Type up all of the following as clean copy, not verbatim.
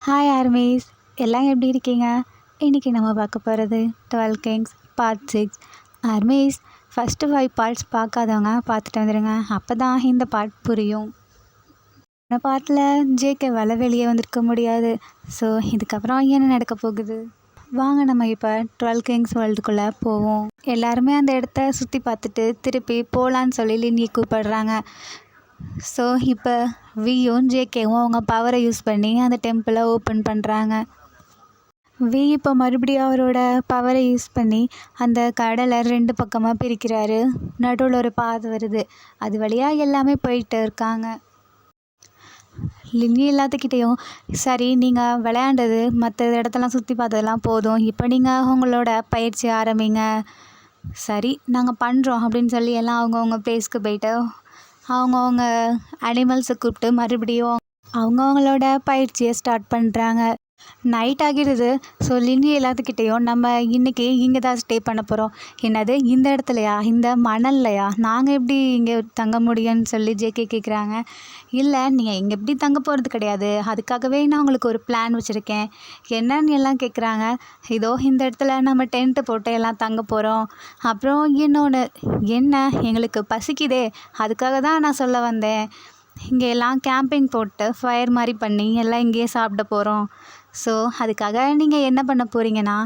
Hi armies, எல்லாம் எப்படி இருக்கீங்க? இன்றைக்கி நம்ம பார்க்க போகிறது 12 Kings part 6. Armies, first 5 parts பார்க்காதவங்க பார்த்துட்டு வந்துடுங்க. அப்போ தான் இந்த பார்ட் புரியும். இந்த பார்ட்டில் ஜேகேவால் வெளியே வந்திருக்க முடியாது. ஸோ இதுக்கப்புறம் என்ன நடக்க போகுது? வாங்க நம்ம இப்போ 12 கிங்ஸ் வேர்ல்டுக்குள்ளே போவோம். எல்லாருமே அந்த இடத்த சுற்றி பார்த்துட்டு திருப்பி போகலான்னு சொல்லி லின்னியை கூப்பிடுறாங்க. ஸோ இப்போ வியும் ஜேகேவும் அவங்க பவரை யூஸ் பண்ணி அந்த டெம்பிளை ஓப்பன் பண்ணுறாங்க. வி இப்போ மறுபடியும் அவரோட பவரை யூஸ் பண்ணி அந்த கடலை 2 பக்கமாக பிரிக்கிறாரு. நடுவில் ஒரு பாதை வருது, அது வழியாக எல்லாமே போயிட்டு இருக்காங்க. லின்னி எல்லாத்துக்கிட்டேயும், சரி நீங்கள் விளையாண்டது மற்ற இடத்தெல்லாம் சுற்றி பார்த்ததெல்லாம் போதும், இப்போ நீங்கள் உங்களோட பயிற்சி ஆரம்பிங்க. சரி நாங்கள் பண்ணுறோம் அப்படின்னு சொல்லி எல்லாம் அவங்கவுங்க பிளேஸ்க்கு போயிட்டு அவங்கவுங்க அனிமல்ஸை கூப்பிட்டு மறுபடியும் அவங்கவுங்களோட பயிற்சியை ஸ்டார்ட் பண்ணுறாங்க. நைட் ஆகிடுது. ஸோ லின்னி எல்லாத்துக்கிட்டேயும், நம்ம இன்றைக்கி இங்கே தான் ஸ்டே பண்ண போகிறோம். என்னது, இந்த இடத்துலையா, இந்த மணல்லையா, நாங்கள் எப்படி இங்கே தங்க முடியும்னு சொல்லி ஜேகே கேட்குறாங்க. இல்லை, நீங்கள் இங்கே எப்படி தங்க போகிறது கிடையாது, அதுக்காகவே நான் உங்களுக்கு ஒரு பிளான் வச்சுருக்கேன். என்னன்னு எல்லாம் கேட்குறாங்க. இதோ இந்த இடத்துல நம்ம டென்ட்டு போட்டு எல்லாம் தங்க போகிறோம். அப்புறம் இன்னொன்று, என்ன, எங்களுக்கு பசிக்குதே, அதுக்காக தான் நான் சொல்ல வந்தேன். இங்கே எல்லாம் கேம்பிங் போட்டு ஃபயர் மாதிரி பண்ணி எல்லாம் இங்கேயே சாப்பிட போகிறோம். ஸோ அதுக்காக நீங்கள் என்ன பண்ண போகிறீங்கன்னா,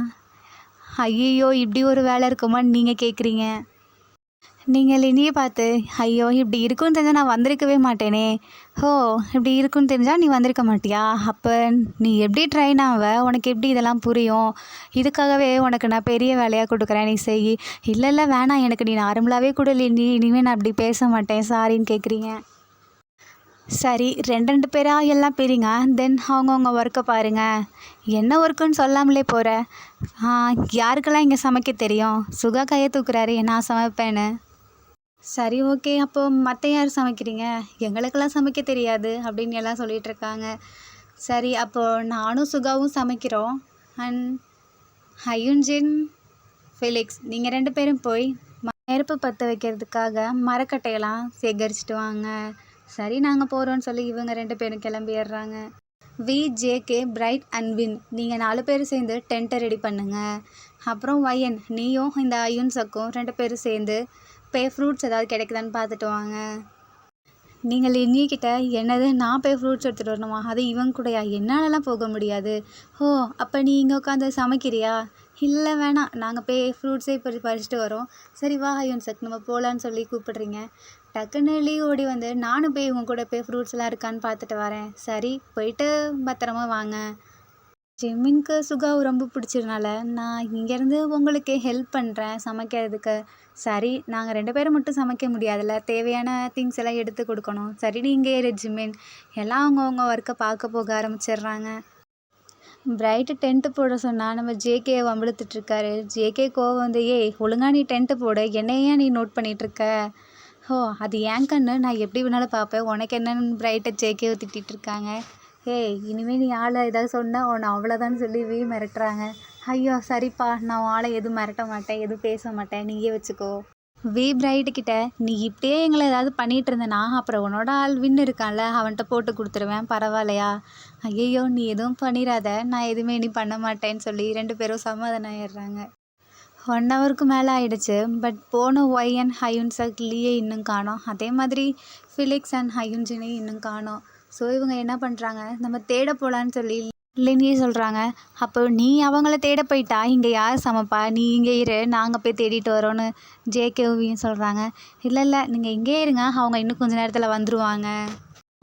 ஐயோ இப்படி ஒரு வேலை இருக்குமான்னு நீங்கள் கேட்குறீங்க. நீங்கள் லினியை பார்த்து, ஐயோ இப்படி இருக்குன்னு தெரிஞ்சால் நான் வந்திருக்கவே மாட்டேனே. ஓ, இப்படி இருக்குன்னு தெரிஞ்சால் நீ வந்திருக்க மாட்டியா? அப்போ நீ எப்படி ட்ரெயின் ஆவ, உனக்கு எப்படி இதெல்லாம் புரியும்? இதுக்காகவே உனக்கு நான் பெரிய வேலையாக கொடுக்குறேன், நீ செய். இல்லை இல்லை வேணாம், எனக்கு நீ நார்மலாகவே கொடு லினி, இனிமேல் நான் அப்படி பேச மாட்டேன், சாரின்னு கேட்குறீங்க. சரி, 2 பேராக எல்லாம் பிரிங்க. தென் அவங்கவுங்க ஒர்க்கை பாருங்கள். என்ன ஒர்க்குன்னு சொல்லாமலே போகிற? யாருக்கெல்லாம் இங்கே சமைக்க தெரியும்? சுகா கையை தூக்குறாரு, நான் சமைப்பேன்னு. சரி ஓகே, அப்போது மற்ற யார் சமைக்கிறீங்க? எங்களுக்கெல்லாம் சமைக்க தெரியாது அப்படின்னு எல்லாம் சொல்லிகிட்ருக்காங்க. சரி, அப்போது நானும் சுகாவும் சமைக்கிறோம். அண்ட் ஹயுன்ஜின், ஃபெலிக்ஸ், நீங்கள் 2 பேரும் போய் நெருப்பு பற்ற வைக்கிறதுக்காக மரக்கட்டையெல்லாம் சேகரிச்சிட்டு வாங்க. சரி நாங்கள் போகிறோன்னு சொல்லி இவங்க 2 பேரும் கிளம்பிடுறாங்க. V, JK, Bright and Win, நீங்கள் 4 பேர் சேர்ந்து டென்ட்டை ரெடி பண்ணுங்கள். அப்புறம் வயன், நீயும் இந்த அயுன்சக்கும் 2 பேரும் சேர்ந்து ஃப்ரூட்ஸ் ஏதாவது கிடைக்குதான்னு பார்த்துட்டு வாங்க. நீங்கள் லின்னிக்கிட்ட, என்னது நான் ஃப்ரூட்ஸ் எடுத்துகிட்டு வரணுமா, அது இவங்க கூடயா, என்னாலலாம் போக முடியாது. ஓ, அப்போ நீ இங்கே உட்காந்து சமைக்கிறியா? இல்லை வேணாம், நாங்கள் ஃப்ரூட்ஸே இப்போ பறிச்சுட்டு வரோம். சரி வா அயுன்சக், நம்ம போகலான்னு சொல்லி கூப்பிடுறீங்க. டக்குன்னு லீவ் ஓடி வந்து, நானும் உங்கள் கூட ஃப்ரூட்ஸ்லாம் இருக்கான்னு பார்த்துட்டு வரேன். சரி போயிட்டு பத்திரமா வாங்க. ஜிம்மிங்க்கு சுகாவு ரொம்ப பிடிச்சதுனால நான் இங்கேருந்து உங்களுக்கு ஹெல்ப் பண்ணுறேன் சமைக்கிறதுக்கு. சரி, நாங்கள் 2 பேரும் மட்டும் சமைக்க முடியாதுல்ல, தேவையான திங்ஸ் எல்லாம் எடுத்து கொடுக்கணும். சரி நீங்கள் ஏறு ஜிம்மின். எல்லாம் அவங்கவுங்க ஒர்க்கை பார்க்க போக ஆரம்பிச்சிடுறாங்க. பிரைட்டு டென்ட்டு போட சொன்னால் நம்ம ஜேகே வம்பிழுத்துட்ருக்காரு. ஜேகே கோவம் வந்து, ஏய் ஒழுங்கா நீ டென்ட்டு போடு, என்னையே நீ நோட் பண்ணிகிட்ருக்க. ஓ, அது ஏன் கண்ணு, நான் எப்படி வேணாலும் பார்ப்பேன், உனக்கு என்னன்னு பிரைட்டை ஜேகே திட்டிகிட்ருக்காங்க. ஏய் இனிமேல் நீ ஆளை ஏதாவது சொன்னால் உன்னை அவ்வளோதான்னு சொல்லி வி மிரட்டுறாங்க. ஐயோ சரிப்பா, நான் ஆளை எதுவும் மிரட்ட மாட்டேன், எதுவும் பேச மாட்டேன், நீயே வச்சுக்கோ. வி பிரைட்டுக்கிட்ட, நீ இப்படியே எங்களை ஏதாவது பண்ணிகிட்டு இருந்தேனா அப்புறம் உன்னோட ஆள் வின் இருக்கான்ல, அவன்கிட்ட போட்டு கொடுத்துருவேன், பரவாயில்லையா? ஐயோ நீ எதுவும் பண்ணிடாத, நான் எதுவுமே நீ பண்ண மாட்டேன்னு சொல்லி 2 பேரும் சமாதானம் ஆயிடுறாங்க. 1 ஹவருக்கு மேலே ஆயிடுச்சு. பட் போன ஒய் அண்ட் ஹயுன்சக் லீயே இன்னும் காணோம். அதே மாதிரி ஃபிலிக்ஸ் அண்ட் ஹயுன்ஜினையும் இன்னும் காணோம். ஸோ இவங்க என்ன பண்ணுறாங்க, நம்ம தேட போகலான்னு சொல்லி லின்னியே சொல்கிறாங்க. அப்போ நீ அவங்கள தேட போயிட்டா இங்கே யார் சமைப்பா, நீ இங்கே இரு, நாங்கள் போய் தேடிட்டு வரோன்னு ஜேகேவியும் சொல்கிறாங்க. இல்லை இல்லை நீங்கள் இங்கே இருங்க, அவங்க இன்னும் கொஞ்சம் நேரத்தில் வந்துடுவாங்க.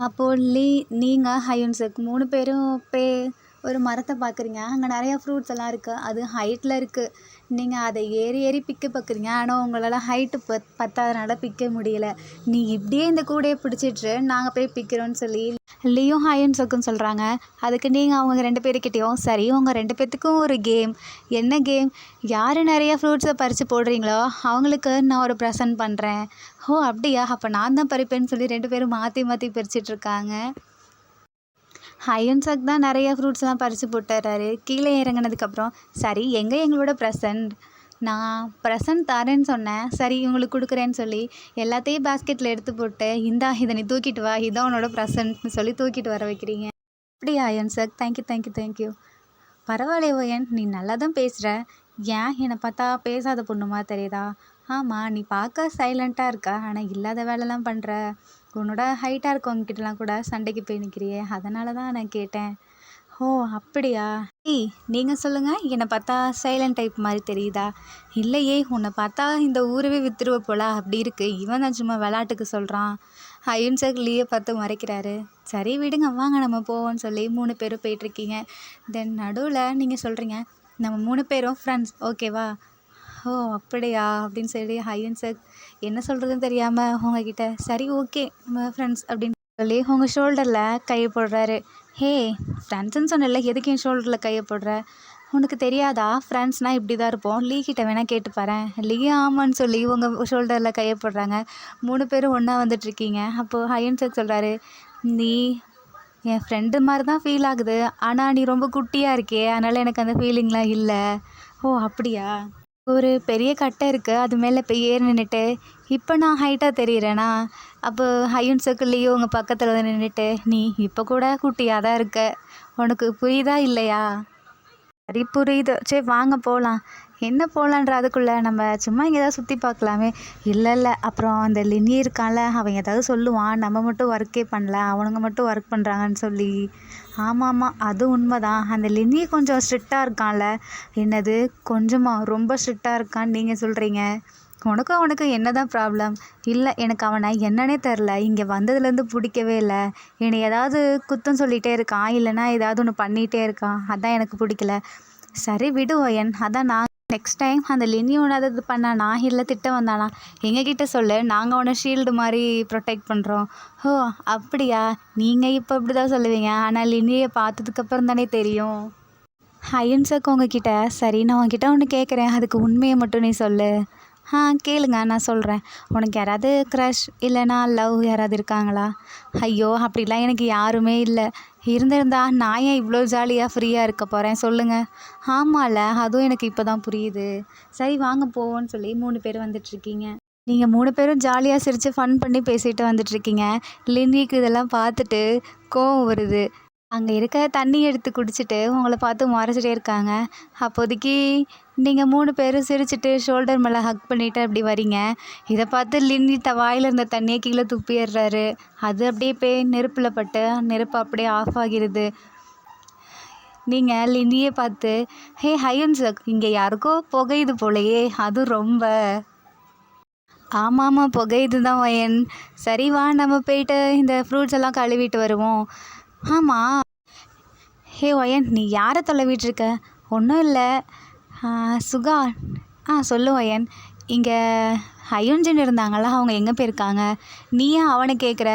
அப்போது நீங்கள் ஹயுன்சக் 3 பேரும் ஒரு மரத்தை பார்க்குறீங்க. அங்கே நிறையா ஃப்ரூட்ஸ் எல்லாம் இருக்குது, அது ஹைட்டில் இருக்குது. நீங்கள் அதை ஏறி ஏறி பிக்க பார்க்குறீங்க, ஆனால் உங்களால் ஹைட்டு பத்தாதனால பிக்க முடியல. நீ இப்படியே இந்த கூடையை பிடிச்சிட்டு நாங்கள் போய் பிக்கிறோன்னு சொல்லி லியும் ஹயுன்சக்கும் சொல்கிறாங்க. அதுக்கு நீங்கள் அவங்க 2 பேருக்கிட்டேயும், சரி உங்கள் 2 பேர்த்துக்கும் ஒரு கேம். என்ன கேம்? யார் நிறையா ஃப்ரூட்ஸை பறித்து போடுறீங்களோ அவங்களுக்கு நான் ஒரு ப்ரெசன்ட் பண்ணுறேன். ஓ அப்படியா, அப்போ நான் தான் பறிப்பேன்னு சொல்லி 2 பேரும் மாற்றி மாற்றி பறிச்சிட்ருக்காங்க. ஹயுன்சக் தான் நிறைய ஃப்ரூட்ஸ்லாம் பறித்து போட்டுறாரு. கீழே இறங்கினதுக்கப்புறம், சரி எங்கே எங்களோட ப்ரெசன்ட், நான் ப்ரெசன்ட் தரேன்னு சொன்னேன், சரி இவங்களுக்கு கொடுக்குறேன்னு சொல்லி எல்லாத்தையும் பேஸ்கெட்டில் எடுத்து போட்டு, இந்தா இதை நீ தூக்கிட்டு வா, இதான் உன்னோட ப்ரெசன்ட்னு சொல்லி தூக்கிட்டு வர வைக்கிறீங்க. அப்படியா அயன் சார், தேங்க்யூ தேங்க்யூ தேங்க்யூ. பரவாயில்லையே ஒயன், நீ நல்லா தான் பேசுகிற. ஏன் என்னை பார்த்தா பேசாத பொண்ணுமா தெரியுதா? ஆமாம், நீ பார்க்க சைலண்ட்டாக இருக்க, ஆனால் இல்லாத வேலைலாம் பண்ணுற. உன்னோட ஹைட்டாக இருக்கவங்ககிட்டலாம் கூட சண்டைக்கு போய் நிற்கிறியே, அதனால தான் நான் கேட்டேன். ஓ அப்படியா? ஏய் நீங்கள் சொல்லுங்கள், என்னை பார்த்தா சைலண்ட் டைப் மாதிரி தெரியுதா? இல்லையே, உன்னை பார்த்தா இந்த ஊரவே வித்துருவ போல அப்படி இருக்கு. இவன் தான் சும்மா விளாட்டுக்கு சொல்கிறான். அஹிம்சக் லீயை பார்த்து மறைக்கிறாரு. சரி விடுங்க, வாங்க நம்ம போவோம்னு சொல்லி 3 பேரும் போயிட்டுருக்கீங்க. தென் நடுவில் நீங்கள் சொல்கிறீங்க, நம்ம 3 பேரும் ஃப்ரெண்ட்ஸ் ஓகேவா? ஓ அப்படியா அப்படின்னு சொல்லி அஹிம்சக் என்ன சொல்கிறதுன்னு தெரியாமல் உங்ககிட்ட சரி ஓகே நம்ம ஃப்ரெண்ட்ஸ் அப்படின்னு சொல்லி உங்கள் ஷோல்டரில் கையை போடுறாரு. ஹே ஃப்ரெண்ட்ஸுன்னு சொன்னல, எதுக்கு என் ஷோல்டரில் கையை போடுற? உனக்கு தெரியாதா, ஃப்ரெண்ட்ஸ்னால் இப்படி தான் இருப்போம். லீ கிட்ட வேணால் கேட்டு பாரேன். லீ ஆமான்னு சொல்லி உங்கள் ஷோல்டரில் கையை போடுறாங்க. 3 பேரும் ஒன்றா வந்துட்டுருக்கீங்க. அப்போது அயன்சக் சொல்கிறாரு, நீ என் ஃப்ரெண்டு மாதிரி தான் ஃபீல் ஆகுது, ஆனால் நீ ரொம்ப குட்டியாக இருக்கே, அதனால் எனக்கு அந்த ஃபீலிங்லாம் இல்லை. ஓ அப்படியா? ஒரு பெரிய கட்டை இருக்குது, அது மேலே போய் ஏறி நின்றுட்டு இப்போ நான் ஹைட்டாக தெரியிறேனா? அப்போ அஹிம்சக்குள்ளேயும் உங்கள் பக்கத்தில் வந்து நின்றுட்டு நீ இப்போ கூட குட்டியாக தான் இருக்க, உனக்கு புரியுதா இல்லையா? சரி புரியுது, சரி வாங்க போகலாம். என்ன போகலான்ற அதுக்குள்ளே நம்ம சும்மா இங்கே ஏதாவது சுற்றி பார்க்கலாமே. இல்லை இல்லை, அப்புறம் அந்த லினி இருக்கான்ல, அவன் ஏதாவது சொல்லுவான், நம்ம மட்டும் ஒர்க்கே பண்ணல, அவனுங்க மட்டும் ஒர்க் பண்ணுறாங்கன்னு சொல்லி. ஆமாம் ஆமாம், அது உண்மைதான். அந்த லினி கொஞ்சம் ஸ்ட்ரிக்டாக இருக்கான்ல. என்னது கொஞ்சமா? ரொம்ப ஸ்ட்ரிக்டாக இருக்கான்னு நீங்கள் சொல்கிறீங்க. உனக்கும் அவனுக்கு என்ன தான் ப்ராப்ளம்? இல்லை, எனக்கு அவனை என்னன்னே தெரில, இங்கே வந்ததுலேருந்து பிடிக்கவே இல்லை. என்னை ஏதாவது குத்தம் சொல்லிகிட்டே இருக்கான், இல்லைனா ஏதாவது ஒன்று பண்ணிகிட்டே இருக்கான், அதான் எனக்கு பிடிக்கல. சரி விடு ஒயன், அதான் நான் நெக்ஸ்ட் டைம் அந்த லினி ஒன்றாவது இது பண்ணானா இல்லை திட்ட வந்தானா எங்ககிட்ட சொல்லு, நாங்கள் அவனை ஷீல்டு மாதிரி ப்ரொடெக்ட் பண்ணுறோம். ஓ அப்படியா? நீங்கள் இப்போ இப்படி தான் சொல்லுவீங்க, ஆனால் லினியை பார்த்ததுக்கப்புறம் தானே தெரியும். அயன்சக் உங்ககிட்ட சரி நான் உங்ககிட்ட ஒன்று கேட்குறேன், அதுக்கு உண்மையை மட்டும் நீ சொல்லு. கேளுங்க நான் சொல்கிறேன். உனக்கு யாராவது க்ரஷ் இல்லைனா லவ் யாராவது இருக்காங்களா? ஐயோ அப்படிலாம் எனக்கு யாருமே இல்லை. இருந்திருந்தா நான் ஏன் இவ்வளோ ஜாலியாக ஃப்ரீயாக இருக்க போகிறேன் சொல்லுங்கள். ஆமாம்ல, அதுவும் எனக்கு இப்போ தான் புரியுது. சரி வாங்க போவோன்னு சொல்லி 3 பேர் வந்துட்டுருக்கீங்க. நீங்கள் 3 பேரும் ஜாலியாக சிரித்து ஃபன் பண்ணி பேசிட்டு வந்துட்டுருக்கீங்க. லினிக்கு இதெல்லாம் பார்த்துட்டு கோவம் வருது. அங்கே இருக்க தண்ணி எடுத்து குடிச்சிட்டு உங்களை பார்த்து முறைச்சிட்டே இருக்காங்க. அப்போதைக்கு நீங்கள் 3 பேரும் சிரிச்சிட்டு ஷோல்டர் மேலே ஹக் பண்ணிவிட்டு அப்படி வரீங்க. இதை பார்த்து லின்னி வாயில் இருந்த தண்ணியை கீழே துப்பிடுறாரு. அது அப்படியே போய் நெருப்பில் பட்டு நெருப்பு அப்படியே ஆஃப் ஆகிடுது. நீங்கள் லின்னியை பார்த்து ஹே அயன்சக், இங்கே யாருக்கோ புகையுது போலையே, அதுவும் ரொம்ப. ஆமாம் புகையுது தான் வயன். சரி வா நம்ம போயிட்டு இந்த ஃப்ரூட்ஸ் எல்லாம் கழுவிட்டு வருவோம். ஆமாம். ஹே ஒயன், நீ யாரை தொலைவிட்டுருக்க? ஒன்றும் இல்லை. சுகா. சொல்லு ஒயன். இங்கே அயுன்ஜன் இருந்தாங்களா, அவங்க எங்கே போயிருக்காங்க? நீ ஏன் அவனை கேட்குற?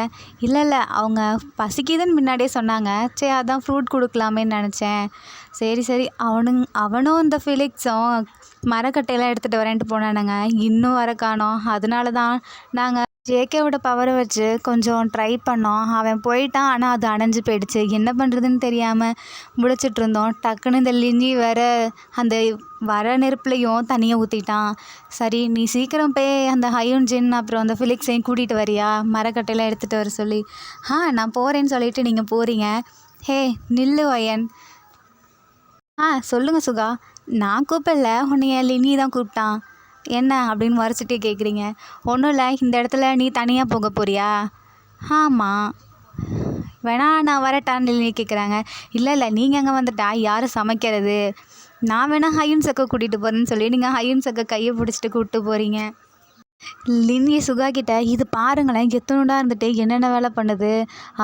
இல்லை இல்லை, அவங்க பசிக்குதுன்னு முன்னாடியே சொன்னாங்க. சரி அதான் ஃப்ரூட் கொடுக்கலாமேன்னு நினச்சேன். சரி சரி, அவனும் இந்த ஃபிலிக்ஸும் மரக்கட்டையெல்லாம் எடுத்துகிட்டு வரேன்ட்டு போனானுங்க, இன்னும் வர காணோம். அதனால தான் நாங்கள் ஜேகேவோட பவரை வச்சு கொஞ்சம் ட்ரை பண்ணோம். அவன் போயிட்டான், ஆனால் அது அணைஞ்சு போயிடுச்சு. என்ன பண்ணுறதுன்னு தெரியாமல் முழிச்சிட்டு இருந்தோம். டக்குன்னு இந்த லிஞ்சி வேற அந்த வர நெருப்புலையும் தண்ணியை ஊற்றிட்டான். சரி நீ சீக்கிரம் போய் அந்த அயுன்ஜின் அப்புறம் அந்த ஃபிலிக்ஸையும் கூட்டிகிட்டு வரியா, மரக்கட்டையெல்லாம் எடுத்துகிட்டு வர சொல்லி. நான் போகிறேன்னு சொல்லிட்டு நீங்கள் போகிறீங்க. ஹே நில்லு வயன். சொல்லுங்கள் சுகா. நான் கூப்பிடல, உன்னைய லினி தான் கூப்பிட்டான். என்ன அப்படின்னு மறைச்சிட்டே கேட்குறீங்க? ஒன்றும் இல்லை, இந்த இடத்துல நீ தனியாக போக போறியா? ஆமாம். வேணா நான் வரட்டான்னு லினி கேட்குறாங்க. இல்லை இல்லை, நீங்கள் அங்கே வந்துட்டா யார் சமைக்கிறது? நான் வேணா அயுன்சக்கை கூட்டிகிட்டு போகிறேன்னு சொல்லி நீங்கள் அயுன்சக்கை கையை பிடிச்சிட்டு கூப்பிட்டு போகிறீங்க. லினி சுகா கிட்ட இது பாருங்களேன், எத்தனோடா இருந்துட்டு என்னென்ன வேலை பண்ணுது,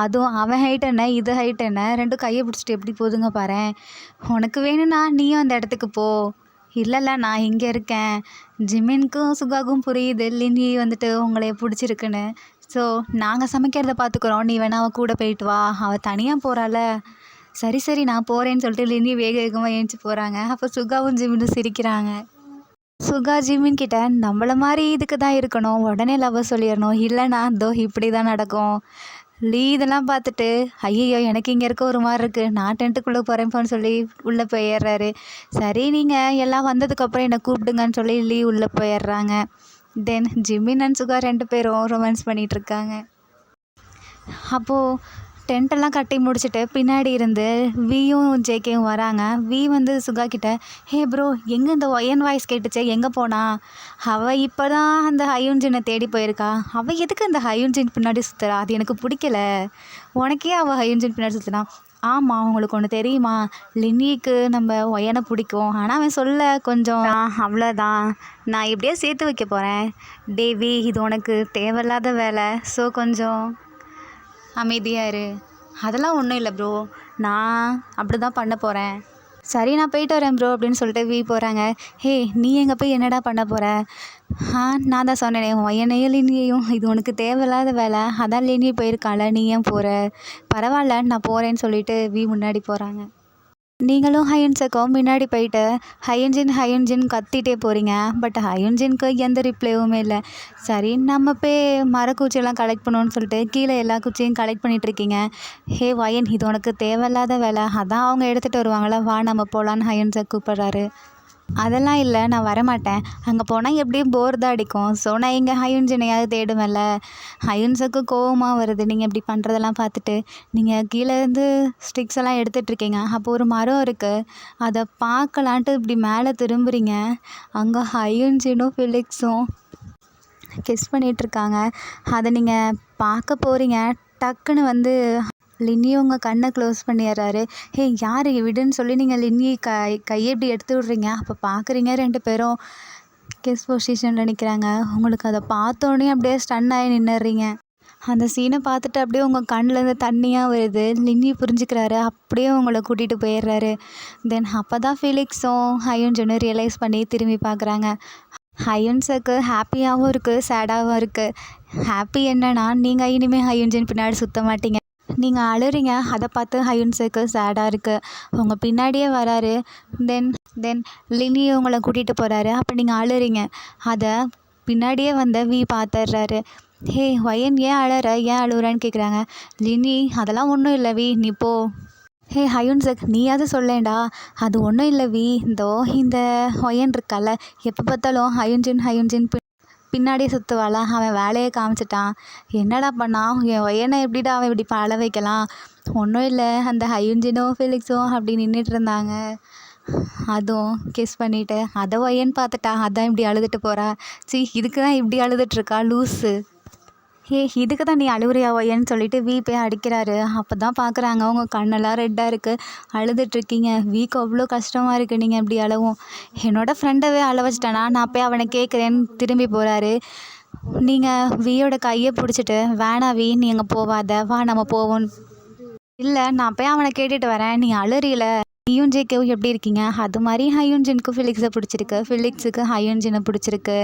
அதுவும் அவன் ஹைட் என்ன இது ஹைட் என்ன, ரெண்டும் கையை பிடிச்சிட்டு எப்படி போதுங்க பாரேன். உனக்கு வேணும்னா நீயும் அந்த இடத்துக்கு போ. இல்லைல்ல, நான் இங்கே இருக்கேன். ஜிமினுக்கும் சுகாவுக்கும் புரியுது லினி வந்துட்டு உங்களை பிடிச்சிருக்குன்னு. ஸோ நாங்கள் சமைக்கிறத பார்த்துக்குறோம், நீ வேணா அவள் கூட போயிட்டு வா, அவள் தனியாக போகிறாள. சரி சரி நான் போகிறேன்னு சொல்லிட்டு லினி வேக வேகமாக ஏஞ்சி போகிறாங்க. அப்போ சுகாவும் ஜிமினும் சிரிக்கிறாங்க. சுகா ஜிமின் கிட்ட நம்மள மாதிரி இதுக்கு தான் இருக்கணும், உடனே லவ் சொல்லிடணும், இல்லைனா இதோ இப்படி தான் நடக்கும். இதெல்லாம் பார்த்துட்டு ஐயோ எனக்கு இங்கே இருக்க ஒரு மாதிரி இருக்குது, நான் டென்ட்டுக்குள்ளே போகிறேன்ப்பான்னு சொல்லி உள்ளே போயிடுறாரு. சரி நீங்கள் எல்லாம் வந்ததுக்கப்புறம் என்னை கூப்பிடுங்கன்னு சொல்லி உள்ளே போயிடுறாங்க. தென் ஜிமின் அண்ட் சுகா 2 பேரும் ரொமான்ஸ் பண்ணிகிட்ருக்காங்க. அப்போது டென்ட்டெல்லாம் கட்டி முடிச்சுட்டு பின்னாடி இருந்து வியும் ஜேகேயும் வராங்க. வி வந்து சுகா கிட்ட, "ஹே ப்ரோ, எங்கே இந்த ஒயன் வாய்ஸ் கேட்டுச்சே, எங்கே போனா? அவள் இப்போ தான் அந்த ஹயுன்ஜினை தேடி போயிருக்கா. அவள் எதுக்கு அந்த ஹயுன்ஜின் பின்னாடி சுற்றுறா? அது எனக்கு பிடிக்கல. உனக்கே அவள் ஹயுன்ஜின் பின்னாடி சுற்றுனா?" "ஆமாம், உங்களுக்கு ஒன்று தெரியுமா? லின்னிக்கு நம்ம ஒயனை பிடிக்கும். ஆனால் அவன் சொல்ல கொஞ்சம் அவ்வளோதான். நான் எப்படியோ சேர்த்து வைக்க போகிறேன். டேவி, இது உனக்கு தேவையில்லாத வேலை. ஸோ கொஞ்சம் அமைதியாக இரு." "அதெல்லாம் ஒன்றும் இல்லை ப்ரோ, நான் அப்படி தான் பண்ண போகிறேன்." "சரி, நான் போயிட்டு வரேன் ப்ரோ" அப்படின்னு சொல்லிட்டு வி போகிறாங்க. "ஹே, நீ எங்கே போய் என்னடா பண்ண போகிற?" நான் தான் சொன்னேனே, ஒயனையும் லினியையும், இது உனக்கு தேவையில்லாத வேலை. அதான் லினி போயிருக்கால, நீ ஏன் போகிற? பரவாயில்ல, நான் போகிறேன்னு சொல்லிட்டு வி முன்னாடி போகிறாங்க. நீங்களும் ஹயுன்ஸுக்கும் முன்னாடி போயிட்டு ஹயுன்ஜின் கத்திட்டே போகிறீங்க. பட் ஹயுன்ஜின்க்கு எந்த ரிப்ளையுமே இல்லை. சரி, நம்ம போய் மரக்குச்சியெல்லாம் கலெக்ட் பண்ணுவோன்னு சொல்லிட்டு கீழே எல்லா குச்சியும் கலெக்ட் பண்ணிகிட்ருக்கீங்க. "ஹே வயன், இது உனக்கு தேவையில்லாத வேலை. அதான் அவங்க எடுத்துகிட்டு வருவாங்களா, வா நம்ம போகலான்னு" ஹயுன்ஸை கூப்பிட்றாரு. "அதெல்லாம் இல்லை, நான் வரமாட்டேன். அங்கே போனால் எப்படியும் போர் தான் அடிக்கும். ஸோ நான் இங்கே ஹயுன்ஜினையாவது தேடுவேன்ல." ஹயுன்ஸுக்கு கோவமாக வருது நீங்கள் இப்படி பண்ணுறதெல்லாம் பார்த்துட்டு. நீங்கள் கீழேருந்து ஸ்டிக்ஸ் எல்லாம் எடுத்துகிட்ருக்கீங்க. அப்போ ஒரு மரம் இருக்குது. அதை பார்க்கலான்ட்டு இப்படி மேலே திரும்புகிறீங்க. அங்கே ஹயுன்ஜினும் ஃபிலிக்ஸும் கிஸ் பண்ணிகிட்ருக்காங்க. அதை நீங்கள் பார்க்க போகிறீங்க. டக்குன்னு வந்து லின்னியும் உங்கள் கண்ணை க்ளோஸ் பண்ணிடுறாரு. "ஹே, யார் விடுன்னு சொல்லி நீங்கள் லின்னி கையை இப்படி எடுத்து விட்றீங்க. அப்போ பார்க்குறீங்க 2 பேரும் கிஸ் பொசிஷனில் நிற்கிறாங்க. உங்களுக்கு அதை பார்த்தோன்னே அப்படியே ஸ்டன் ஆகி நின்னுடுறீங்க. அந்த சீனை பார்த்துட்டு அப்படியே உங்கள் கண்ணிலேருந்து தண்ணியாக வருது. லின்னி புரிஞ்சுக்கிறாரு. அப்படியே உங்களை கூட்டிகிட்டு போயிடுறாரு. தென் அப்போ தான் ஃபிலிக்ஸும் ஹயுன்ஜனும் ரியலைஸ் பண்ணி திரும்பி பார்க்குறாங்க. ஹயுன்ஸுக்கு ஹாப்பியாகவும் இருக்குது, சேடாகவும் இருக்குது. ஹாப்பி என்னன்னா, நீங்கள் இனிமேல் ஹயுன்ஜின் பின்னாடி சுற்ற மாட்டீங்க. நீங்கள் அழுறீங்க. அதை பார்த்து ஹயுன்ஸுக்கு சேடாக இருக்குது. உங்கள் பின்னாடியே வராரு. தென் லினி உங்களை கூட்டிகிட்டு போகிறாரு. அப்போ நீங்கள் அழுறீங்க. அதை பின்னாடியே வந்த வி பார்த்துடுறாரு. "ஹே வயன், ஏன் அழற, ஏன் அழுகுறன்னு?" கேட்குறாங்க. லினி, "அதெல்லாம் ஒன்றும் இல்லை வி, நீ போ." "ஹே ஹயுன்ஸுக், நீயாவது சொல்லேன்டா." "அது ஒன்றும் இல்லை வி, இந்த ஒயன் இருக்கால, எப்போ பார்த்தாலும் ஹயுன்ஜின் பின்னாடியே சுற்றுவாளா, அவன் வேலையை காமிச்சிட்டான். என்னடா பண்ணான், என் ஒயனை எப்படிடா அவன் இப்படி பழ வைக்கலாம்?" "ஒன்றும் இல்லை, அந்த ஹயுன்ஜினும் ஃபிலிக்ஸும் அப்படி நின்றுட்டு இருந்தாங்க. அதுவும் கிஸ் பண்ணிவிட்டு அதை ஒயன் பார்த்துட்டா, அதான் இப்படி அழுதுட்டு போகிறா." "சி, இதுக்கு தான் இப்படி அழுதுட்ருக்கா லூஸு." "ஏ, இதுக்கு தான் நீ அழுவுறியா ஒயன்னு?" சொல்லிட்டு வி போய் அடிக்கிறாரு. அப்போ தான் பார்க்குறாங்க உங்கள் கண்ணெல்லாம் ரெட்டாக இருக்குது, அழுதுட்ருக்கீங்க. வீக்கு அவ்வளோ கஷ்டமாக இருக்குது நீங்கள் இப்படி அழவும். "என்னோடய ஃப்ரெண்டவே அழ வச்சிட்டானா, நான் போய் அவனை கேட்குறேன்னு" திரும்பி போகிறாரு. நீங்கள் வியோட கையை பிடிச்சிட்டு, "வேணா வி, நீ அங்கே போவாத, வா நம்ம போவோம்." "இல்லை, நான் போய் அவனை கேட்டுட்டு வரேன், நீ அழுறியில. நீயும் ஜேகேவும் எப்படி இருக்கீங்க, அது மாதிரி ஹயுன்ஜினுக்கு ஃபிலிக்ஸை பிடிச்சிருக்கு, ஃபிலிக்ஸுக்கு ஹயுன்ஜினை பிடிச்சிருக்கு.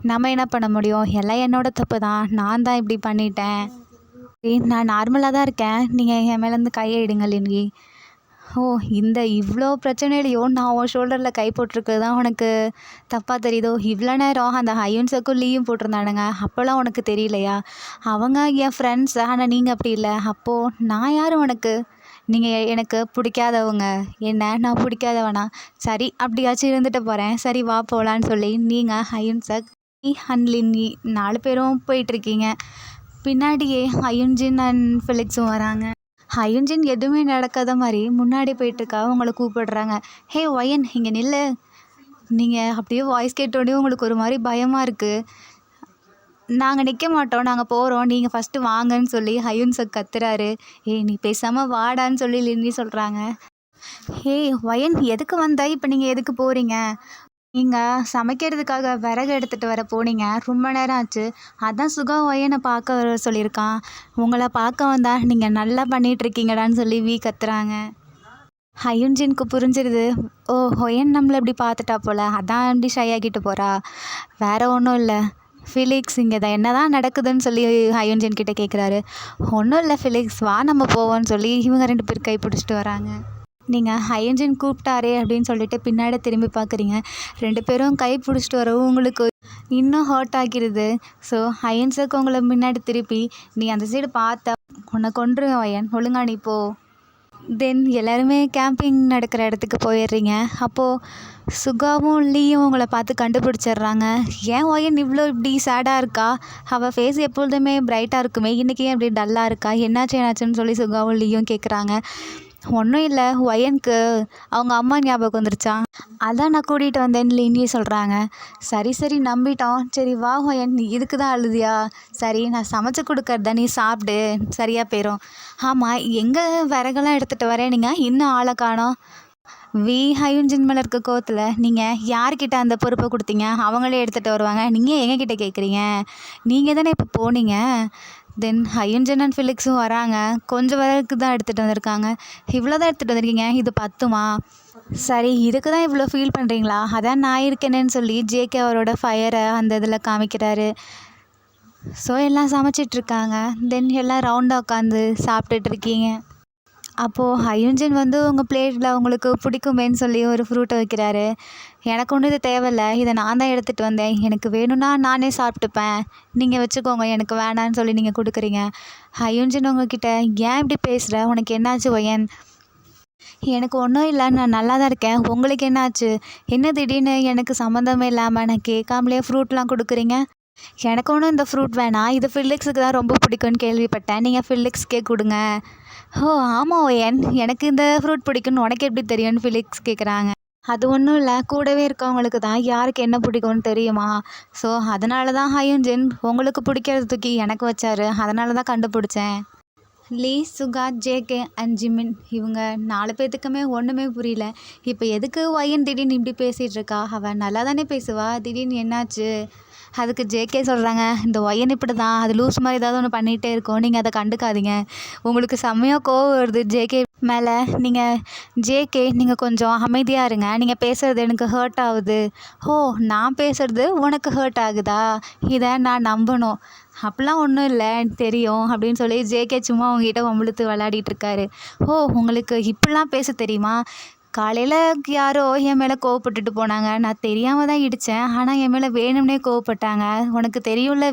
நம்ம என்ன பண்ண முடியும், எல்லாம் என்னோட தப்பு தான், நான் தான் இப்படி பண்ணிட்டேன். நான் நார்மலாக தான் இருக்கேன், நீங்கள் என் மேலேருந்து கையை இடுங்க லின்வி." "ஓ, இந்த இவ்வளோ பிரச்சனையிலையும் நான் உன் ஷோல்டரில் கை போட்டிருக்கிறது தான் உனக்கு தப்பாக தெரியுதோ? இவ்வளோ நேரம் அந்த ஹயுன்ஸுக்கும் லீவும் போட்டிருந்தானுங்க, அப்போல்லாம் உனக்கு தெரியலையா? அவங்க என் ஃப்ரெண்ட்ஸ், ஆனால் நீங்கள் அப்படி இல்லை. அப்போது நான் யார் உனக்கு? நீங்கள் எனக்கு பிடிக்காதவங்க. என்ன, நான் பிடிக்காதவனா? சரி, அப்படியாச்சும் இருந்துட்டு போகிறேன். சரி வா போகலான்னு" சொல்லி நீங்கள் ஹயுன்ஸக், அண்ட் லின்னி 4 பேரும் போயிட்டுருக்கீங்க. பின்னாடியே ஹயுன்ஜின் அண்ட் ஃபிலிக்ஸும் வராங்க. ஹயுன்ஜின் எதுவுமே நடக்காத மாதிரி முன்னாடி போயிட்டுருக்கா. உங்களை கூப்பிடுறாங்க. "ஹே ஒயன், இங்கே நில்லு." நீங்கள் அப்படியே வாய்ஸ் கேட்டோடனே உங்களுக்கு ஒரு மாதிரி பயமாக இருக்குது. "நாங்கள் நிற்க மாட்டோம், நாங்கள் போகிறோம், நீங்கள் ஃபஸ்ட்டு வாங்கன்னு" சொல்லி ஹயுன்ஸக் கத்துறாரு. "ஏய், நீ பேசாமல் வாடான்னு" சொல்லி லின்னி சொல்கிறாங்க. "ஹே வயன், எதுக்கு வந்தா, இப்போ நீங்கள் எதுக்கு போகிறீங்க? நீங்கள் சமைக்கிறதுக்காக விறகு எடுத்துகிட்டு வர போனீங்க, ரொம்ப நேரம் ஆச்சு. அதான் சுகா ஒயனை பார்க்க வர சொல்லியிருக்கான். உங்களை பார்க்க வந்தா நீங்கள் நல்லா பண்ணிகிட்ருக்கீங்கடான்னு" சொல்லி வி கத்துறாங்க. ஹயுன்ஜினுக்கு புரிஞ்சிருது. "ஓ, ஒயன் நம்மளை இப்படி பார்த்துட்டா போல், அதான் இப்படி ஷை ஆகிட்டு போகிறா, வேறு ஒன்றும் இல்லை." ஃபிலிக்ஸ், இங்கே தான் என்ன தான் நடக்குதுன்னு சொல்லி ஹயுன்ஜின் கிட்டே கேட்குறாரு. "ஒன்றும் இல்லை ஃபிலிக்ஸ், வா நம்ம போவோன்னு" சொல்லி இவங்க 2 பேர் கை பிடிச்சிட்டு வராங்க. நீங்கள் ஹயுன்ஜின் கூப்பிட்டாரே அப்படின்னு சொல்லிட்டு பின்னாடி திரும்பி பார்க்குறீங்க. 2 பேரும் கை பிடிச்சிட்டு வரவும் உங்களுக்கு இன்னும் ஹர்ட் ஆகிடுது. ஸோ ஹயுன்ஸுக்கு உங்களை முன்னாடி திருப்பி, "நீ அந்த சைடு பார்த்த, உன்னை கொன்றுவேன் ஒயன், ஒழுங்கா நீ போ." தென் எல்லாருமே கேம்பிங் நடக்கிற இடத்துக்கு போயிடுறீங்க. அப்போது சுகாவும் லீயும் உங்களை பார்த்து கண்டுபிடிச்சிடுறாங்க. ஏன் ஒயன் இவ்வளோ இப்படி சேடாக இருக்கா? அவள் ஃபேஸ் எப்பொழுதுமே பிரைட்டாக இருக்குமே, இன்றைக்கி ஏன் இப்படி டல்லாக இருக்கா? என்னாச்சு என்னாச்சுன்னு சொல்லி சுகாவும் லீயும் கேட்குறாங்க. ஒன்றும் இல்லை, ஒயனுக்கு அவங்க அம்மா ஞாபகம் வந்துருச்சான், அதான் நான் கூட்டிகிட்டு வந்தேன்னு லினியே சொல்கிறாங்க. சரி சரி நம்பிட்டோம். சரி வா ஒயன், நீ இதுக்கு தான் அழுதியா? சரி நான் சமைச்சு கொடுக்கறத நீ சாப்பிடு, சரியாக போயிடும். ஆமாம், எங்கே விறகெல்லாம் எடுத்துகிட்டு வரேன், நீங்கள் இன்னும் ஆளை காணோம். ஹயுன்ஜின் மேலே இருக்க கோவத்தில் நீங்கள் யார்கிட்ட அந்த பொறுப்பை கொடுத்தீங்க? அவங்களே எடுத்துகிட்டு வருவாங்க, நீங்கள் எங்ககிட்ட கேட்குறீங்க? நீங்கள் தானே இப்போ போனீங்க. தென் ஹயுன்ஜின் அண்ட் ஃபிலிக்ஸும் வராங்க. கொஞ்சம் விறகுக்கு தான் எடுத்துகிட்டு வந்திருக்காங்க. இவ்வளோ தான் எடுத்துகிட்டு வந்திருக்கீங்க, இது பத்துமா? சரி இதுக்கு தான் இவ்வளோ ஃபீல் பண்ணுறீங்களா? அதான் நான் இருக்கேனேன்னு சொல்லி ஜேகே அவரோட ஃபயரை அந்த இதில் காமிக்கிறாரு. ஸோ எல்லாம் சமைச்சிட்ருக்காங்க. தென் எல்லாம் ரவுண்டாக உட்காந்து சாப்பிட்டுட்ருக்கீங்க. அப்போது ஹயுன்ஜின் வந்து உங்கள் பிளேட்டில் உங்களுக்கு பிடிக்குமேன்னு சொல்லி ஒரு ஃப்ரூட்டை வைக்கிறாரு. எனக்கு ஒன்றும் இது தேவையில்ல, இதை நான் தான் எடுத்துகிட்டு வந்தேன், எனக்கு வேணும்னா நானே சாப்பிட்டுப்பேன், நீங்கள் வச்சுக்கோங்க, எனக்கு வேணான்னு சொல்லி நீங்கள் கொடுக்குறீங்க. ஹயுன்ஜின் உங்ககிட்ட ஏன் இப்படி பேசுகிற, உனக்கு என்னாச்சு ஒயன்? எனக்கு ஒன்றும் இல்லை, நான் நல்லா தான் இருக்கேன், உங்களுக்கு என்னாச்சு? என்ன திடீர்னு எனக்கு சம்மந்தமே இல்லாமல் நான் கேட்காமலே ஃப்ரூட்லாம் கொடுக்குறீங்க? எனக்கு ஒன்றும் இந்த ஃப்ரூட் வேணாம், இது ஃபில்லிக்ஸுக்கு தான் ரொம்ப பிடிக்கும்னு கேள்விப்பட்டேன், நீங்கள் ஃபில்லிக்ஸ்க்கே கொடுங்க. ஓ ஆமாம் ஒயன், எனக்கு இந்த ஃப்ரூட் பிடிக்கும்னு உனக்கு எப்படி தெரியும்னு ஃபிலிக்ஸ் கேட்குறாங்க. அது ஒன்றும் இல்லை, கூடவே இருக்கவங்களுக்கு தான் யாருக்கு என்ன பிடிக்கும்னு தெரியுமா? ஸோ அதனால தான் ஹயுன்ஜின் உங்களுக்கு பிடிக்கிறது தூக்கி எனக்கு வச்சாரு, அதனால தான் கண்டுபிடிச்சேன். லீ, சுகா, ஜேகே அண்ட் ஜிமின் இவங்க 4 பேர்த்துக்குமே ஒன்றுமே புரியல. இப்போ எதுக்கு ஒயன் திடீர்னு இப்படி பேசிகிட்டு இருக்கா? அவள் நல்லா தானே பேசுவா, திடீர்னு என்னாச்சு? அதுக்கு ஜேகே சொல்கிறாங்க, இந்த ஒயன் இப்படி தான், அது லூஸ் மாதிரி ஏதாவது ஒன்று பண்ணிகிட்டே இருக்கும், நீங்கள் அதை கண்டுக்காதீங்க. உங்களுக்கு செம்மையாக கோவம் வருது ஜேகே மேலே. ஜேகே நீங்கள் கொஞ்சம் அமைதியாக இருங்க, நீங்கள் பேசுகிறது எனக்கு ஹர்ட் ஆகுது. ஓ நான் பேசுகிறது உனக்கு ஹர்ட் ஆகுதா? இதை நான் நம்பணும். அப்படிலாம் ஒன்றும் இல்லை, எனக்கு தெரியும் அப்படின்னு சொல்லி ஜேகே சும்மா அவங்ககிட்ட வம்பிழுத்து விளையாடிட்டு இருக்காரு. ஓ உங்களுக்கு இப்படிலாம் பேச தெரியுமா? காலையில் யாரோ என் மேலே கோவப்பட்டுட்டு போனாங்க, நான் தெரியாமல் தான் இடித்தேன், ஆனால் என் மேலே வேணும்னே கோவப்பட்டாங்க, உனக்கு தெரியும்ல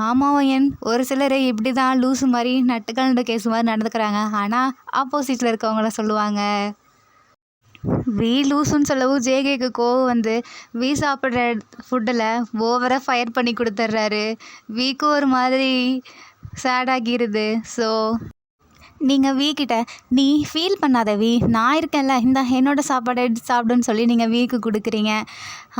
ஆமாம் என் ஒரு சிலர் இப்படி தான் லூஸு மாதிரி நட்டுக்கலண்ட கேஸ் மாதிரி நடந்துக்கிறாங்க, ஆனால் ஆப்போசிட்டில் இருக்கவங்கள சொல்லுவாங்க. லூஸுன்னு சொல்லவும் ஜேகேக்கு கோவம் வந்து சாப்பிட்ற ஃபுட்டில் ஓவராக ஃபயர் பண்ணி கொடுத்துட்றாரு. வீக்கும் ஒரு மாதிரி சேடாகிடுது. ஸோ நீங்கள் கிட்ட நீ ஃபீல் பண்ணாத நான் இருக்கேன்ல, இந்த என்னோட சாப்பாடை எடுத்து சாப்பிடுன்னு சொல்லி நீங்கள் வீக்கு கொடுக்குறீங்க.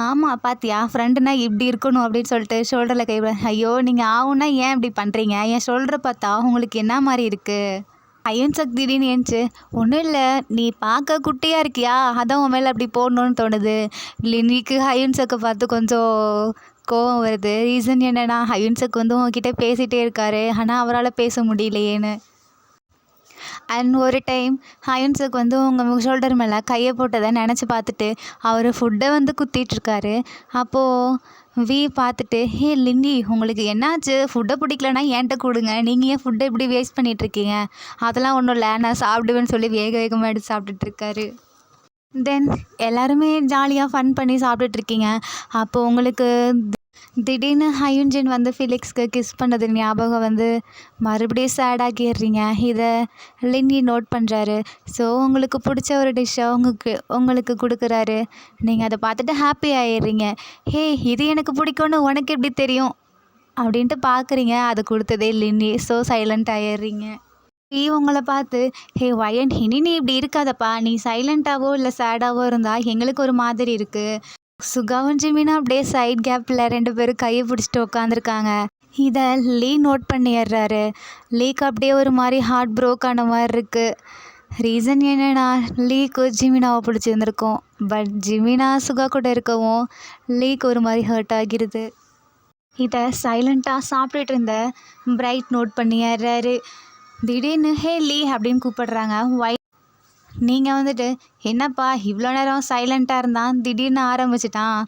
ஆமாம் பார்த்தியா, ஃப்ரெண்டுனா இப்படி இருக்கணும் அப்படின்னு சொல்லிட்டு ஷோல்டரில் கை. ஐயோ நீங்கள் ஆகுன்னா ஏன் இப்படி பண்ணுறீங்க? என் ஷோல்டரை பார்த்தா உங்களுக்கு என்ன மாதிரி இருக்குது? அயன்சக் திடீர்னு ஏன்ச்சு, ஒன்றும் இல்லை, நீ பார்க்க குட்டியாக இருக்கியா, அதான் உன் மேலே அப்படி போடணுன்னு தோணுது. லினிக்கு ஹயுன்சக்கை பார்த்து கொஞ்சம் கோவம் வருது. ரீசன் என்னென்னா ஹயுன்சக் வந்து உங்ககிட்ட பேசிகிட்டே இருக்காரு, ஆனால் அவரால் பேச முடியலையேன்னு. அண்ட் ஒரு டைம் ஹயுன்சக் வந்து உங்கள் ஷோல்டர் மேலே கையை போட்டதை நினச்சி பார்த்துட்டு அவர் ஃபுட்டை வந்து குத்திட்டுருக்காரு. அப்போது பார்த்துட்டு, ஹே லின்னி உங்களுக்கு என்னாச்சு? ஃபுட்டை பிடிக்கலன்னா என்கிட்ட கொடுங்க, நீங்கள் ஏன் ஃபுட்டை இப்படி வேஸ்ட் பண்ணிகிட்ருக்கீங்க? அதெல்லாம் ஒன்றும் இல்லை, நான் சாப்பிடுவேன்னு சொல்லி வேக வேகமாக எடுத்து சாப்பிட்டுட்ருக்காரு. தென் எல்லாருமே ஜாலியாக ஃபன் பண்ணி சாப்பிட்டுட்ருக்கீங்க. அப்போது உங்களுக்கு திடீர்னு ஹயுன்ஜின் வந்து ஃபிலிக்ஸ்க்கு கிஸ் பண்ணது ஞாபகம் வந்து மறுபடியும் சேடாக்கிடுறீங்க. இதை லின்னி நோட் பண்ணுறாரு. ஸோ உங்களுக்கு பிடிச்ச ஒரு டிஷ்ஷை உங்களுக்கு கொடுக்குறாரு. நீங்கள் அதை பார்த்துட்டு ஹாப்பி ஆகிடுறீங்க. ஹே இது எனக்கு பிடிக்கும்னு உனக்கு எப்படி தெரியும் அப்படின்ட்டு பார்க்குறீங்க. அது கொடுத்ததே லின்னி. So silent ஆகிடுறீங்க. உங்களை பார்த்து, ஹே ஒயன், இனி நீ இப்படி இருக்காதப்பா, நீ சைலண்ட்டாவோ இல்லை சேடாவோ இருந்தால் எங்களுக்கு ஒரு மாதிரி இருக்குது. சுகாவும் ஜிமினும் அப்படியே சைட் கேப்பில் 2 பேரும் கையை பிடிச்சிட்டு உட்காந்துருக்காங்க. இதை லீ நோட் பண்ணிடுறாரு. லீக்கு அப்படியே ஒரு மாதிரி ஹார்ட் ப்ரோக் ஆன மாதிரி இருக்குது. ரீசன் என்னென்னா லீக்கு ஜிமினாவை பிடிச்சிருந்துருக்கும். பட் ஜிமினா சுகா கூட இருக்கவும் லீக்கு ஒரு மாதிரி ஹர்ட் ஆகிருது. இதை சைலண்ட்டாக சாப்பிட்டுட்டு இருந்த பிரைட் நோட் பண்ணிடுறாரு. திடீர்னு ஹே லீ அப்படின்னு கூப்பிடுறாங்க. நீங்கள் வந்துட்டு, என்னப்பா இவ்வளோ நேரம் சைலண்ட்டாக இருந்தான், திடீர்னு ஆரம்பிச்சிட்டான்.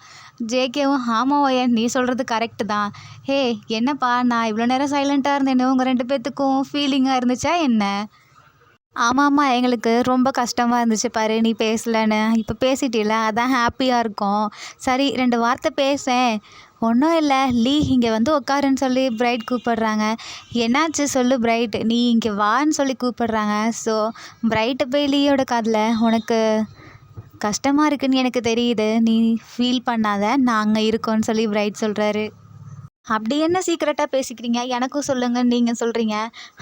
ஜேகேவும், ஆமாம் ஒயன், நீ சொல்கிறது கரெக்டு தான். ஹே என்னப்பா நான் இவ்வளோ நேரம் சைலண்ட்டாக இருந்தேன்னு உங்கள் 2 பேர்த்துக்கும் ஃபீலிங்காக இருந்துச்சா என்ன? ஆமாம்மா, எங்களுக்கு ரொம்ப கஷ்டமாக இருந்துச்சு பாரு நீ பேசலன்னு. இப்போ பேசிட்டில, அதான் ஹாப்பியாக இருக்கும். சரி 2 வார்த்தை பேசேன். ஒன்றும் இல்லை லீ இங்கே வந்து உட்காருன்னு சொல்லி பிரைட் கூப்பிடுறாங்க. என்னாச்சு சொல்லு பிரைட், நீ இங்கே வான்னு சொல்லி கூப்பிடுறாங்க. ஸோ பிரைட்டை போய் லீயோட காதில், உனக்கு கஷ்டமாக இருக்குன்னு எனக்கு தெரியுது, நீ ஃபீல் பண்ணாத, நாங்கள் இருக்கோன்னு சொல்லி பிரைட் சொல்கிறாரு. அப்படி என்ன சீக்கிரட்டாக பேசிக்கிறீங்க, எனக்கும் சொல்லுங்கன்னு நீங்கள் சொல்கிறீங்க.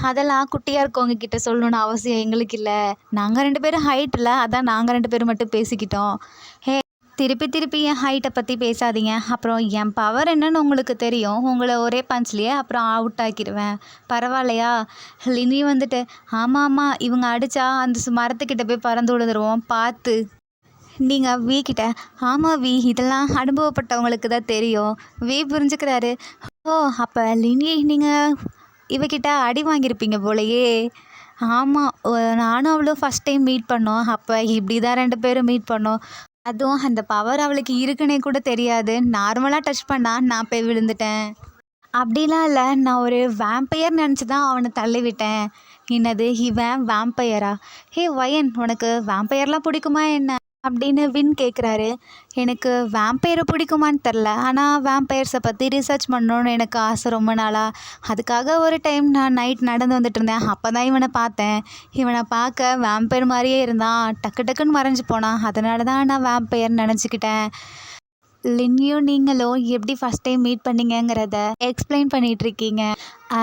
அதெல்லாம் குட்டியாக இருக்கவங்க கிட்ட சொல்லணும்னு அவசியம் எங்களுக்கு இல்லை. நாங்கள் 2 பேரும் ஹைட் இல்லை, அதான் நாங்கள் 2 பேரும் மட்டும் பேசிக்கிட்டோம். திருப்பி திருப்பி என் ஹைட்டை பற்றி பேசாதீங்க. அப்புறம் என் பவர் என்னன்னு உங்களுக்கு தெரியும். உங்களை ஒரே பஞ்ச்லேயே அப்புறம் அவுட் ஆக்கிடுவேன். பரவாயில்லையா? லினி வந்துட்டு, ஆமாம் ஆமாம், இவங்க அடித்தா அந்த மரத்துக்கிட்ட போய் பறந்து விழுந்துருவோம், பார்த்து. நீங்கள் வி கிட்ட, ஆமாம் வி, இதெல்லாம் அனுபவப்பட்டவங்களுக்கு தான் தெரியும். வி புரிஞ்சுக்கிறாரு. ஓ, அப்போ லினி நீங்கள் இவகிட்ட அடி வாங்கியிருப்பீங்க போலையே. ஆமாம், நானும் அவளும் ஃபஸ்ட் டைம் மீட் பண்ணோம். அப்போ இப்படி தான் 2 பேரும் மீட் பண்ணோம். அதுவும் அந்த பவர் அவளுக்கு இருக்குன்னே கூட தெரியாது. நார்மலாக டச் பண்ணால் நான் போய் விழுந்துட்டேன். அப்படிலாம் இல்லை, நான் ஒரு வேம்பையர் நினச்சி தான் அவனை தள்ளிவிட்டேன். என்னது, இவன் வேம்பையரா? ஹே வயன், உனக்கு வேம்பையர்லாம் பிடிக்குமா என்ன அப்படின்னு வின் கேட்குறாரு. எனக்கு வேம்பையரை பிடிக்குமான்னு தெரில, ஆனால் வேம்பையர்ஸை பற்றி ரிசர்ச் பண்ணணுன்னு எனக்கு ஆசை ரொம்ப நாளாக. அதுக்காக ஒரு டைம் நான் நைட் நடந்து வந்துட்டு இருந்தேன். அப்போ தான் இவனை பார்த்தேன். இவனை பார்க்க வேம்பையர் மாதிரியே இருந்தான். டக்கு டக்குன்னு மறைஞ்சு போனான். அதனால தான் நான் வேம்பையர்னு நினச்சிக்கிட்டேன். லின்னியும் நீங்களும் எப்படி ஃபஸ்ட் டைம் மீட் பண்ணீங்கங்கிறத எக்ஸ்பிளைன் பண்ணிகிட்ருக்கீங்க.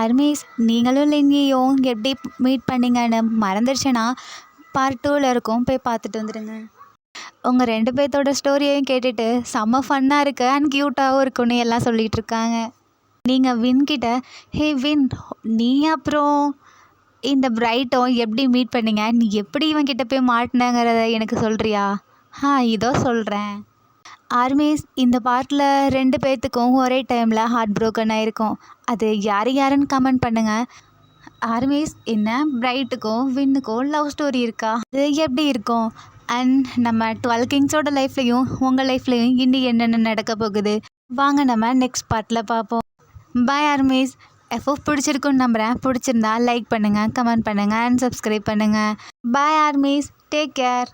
ஆர்மிஸ், நீங்களும் லின்னியும் எப்படி மீட் பண்ணீங்கன்னு மறந்துடுச்சுன்னா பார்ட் 2ல் இருக்கும், போய் பார்த்துட்டு வந்துடுங்க. உங்கள் 2 பேர்த்தோட ஸ்டோரியையும் கேட்டுட்டு செம்ம ஃபன்னாக இருக்குது அண்ட் க்யூட்டாகவும் இருக்குன்னு எல்லாம் சொல்லிகிட்டு இருக்காங்க. நீங்கள் வின்கிட்ட, ஹே வின், நீ அப்புறம் இந்த பிரைட்டும் எப்படி மீட் பண்ணீங்க, நீ எப்படி இவன்கிட்ட போய் மாட்டினங்கிறத எனக்கு சொல்கிறியா? இதோ சொல்கிறேன். ஆர்மிஸ், இந்த பார்ட்டில் 2 பேர்த்துக்கும் ஒரே டைமில் ஹார்ட் ப்ரோக்கன் ஆகிருக்கும். அது யார் யாருன்னு கமெண்ட் பண்ணுங்கள். ஆர்மிஸ், என்ன பிரைட்டுக்கும் வின்னுக்கும் லவ் ஸ்டோரி இருக்கா? அது எப்படி இருக்கும்? அண்ட் நம்ம 12 கிங்ஸோட லைஃப்லையும் உங்கள் லைஃப்லையும் இன்னும் என்னென்ன நடக்க போகுது, வாங்க நம்ம நெக்ஸ்ட் பார்ட்டில் பார்ப்போம். பாய் ஆர்மிஸ். எஃப்எஃப் பிடிச்சிருக்குன்னு நம்புகிறேன். பிடிச்சிருந்தா லைக் பண்ணுங்கள், கமெண்ட் பண்ணுங்கள் அண்ட் சப்ஸ்கிரைப் பண்ணுங்கள். பாய் ஆர்மிஸ், டேக் கேர்.